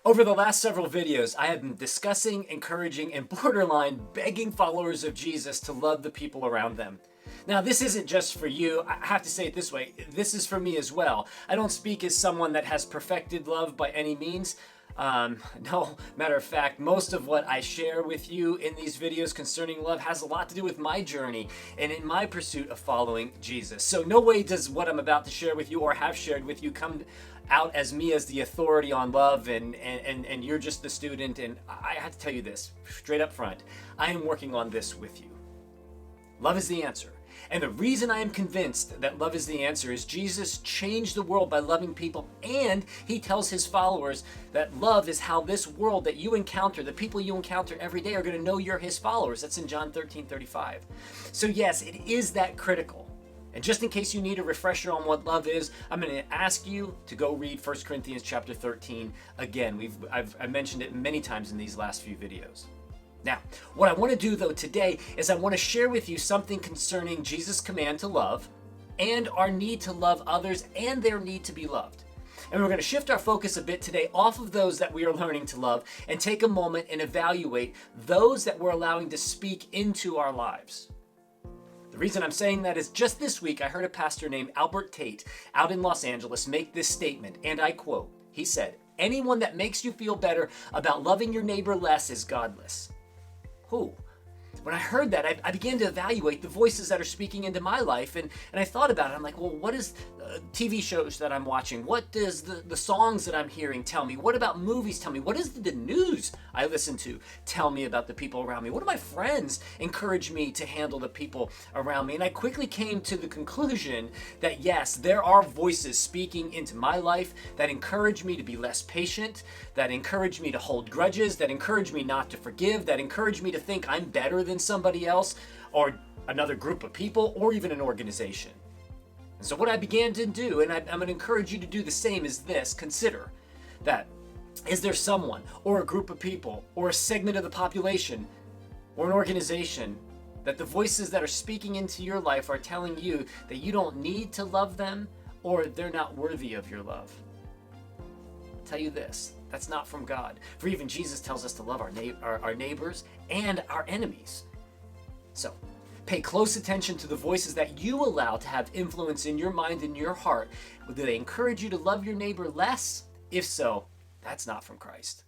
Over the last several videos, I have been discussing, encouraging, and borderline begging followers of Jesus to love the people around them. Now, this isn't just for you. I have to say it this way. This is for me as well. I don't speak as someone that has perfected love by any means. No, matter of fact, most of what I share with you in these videos concerning love has a lot to do with my journey and in my pursuit of following Jesus. So no way does what I'm about to share with you or have shared with you come out as me as the authority on love and you're just the student. And I have to tell you this straight up front. I am working on this with you. Love is the answer. And the reason I am convinced that love is the answer is Jesus changed the world by loving people, and he tells his followers that love is how this world that you encounter, the people you encounter every day, are going to know you're his followers. That's in John 13:35. So yes, it is that critical. And just in case you need a refresher on what love is, I'm going to ask you to go read 1 Corinthians chapter 13 again. I've mentioned it many times in these last few videos. Now, what I want to do though today is I want to share with you something concerning Jesus' command to love and our need to love others and their need to be loved. And we're going to shift our focus a bit today off of those that we are learning to love and take a moment and evaluate those that we're allowing to speak into our lives. The reason I'm saying that is just this week I heard a pastor named Albert Tate out in Los Angeles make this statement, and I quote, he said, "Anyone that makes you feel better about loving your neighbor less is godless." Who? When I heard that, I began to evaluate the voices that are speaking into my life, and I thought about it. I'm like, well, what is TV shows that I'm watching? What does the songs that I'm hearing tell me? What about movies tell me? What does the news I listen to tell me about the people around me? What do my friends encourage me to handle the people around me? And I quickly came to the conclusion that yes, there are voices speaking into my life that encourage me to be less patient, that encourage me to hold grudges, that encourage me not to forgive, that encourage me to think I'm better than somebody else or another group of people or even an organization. And so what I began to do, and I'm going to encourage you to do the same, is this. Consider that, is there someone or a group of people or a segment of the population or an organization that the voices that are speaking into your life are telling you that you don't need to love them or they're not worthy of your love? I'll tell you this, that's not from God. For even Jesus tells us to love our neighbors and our enemies. So, pay close attention to the voices that you allow to have influence in your mind and your heart. Do they encourage you to love your neighbor less? If so, that's not from Christ.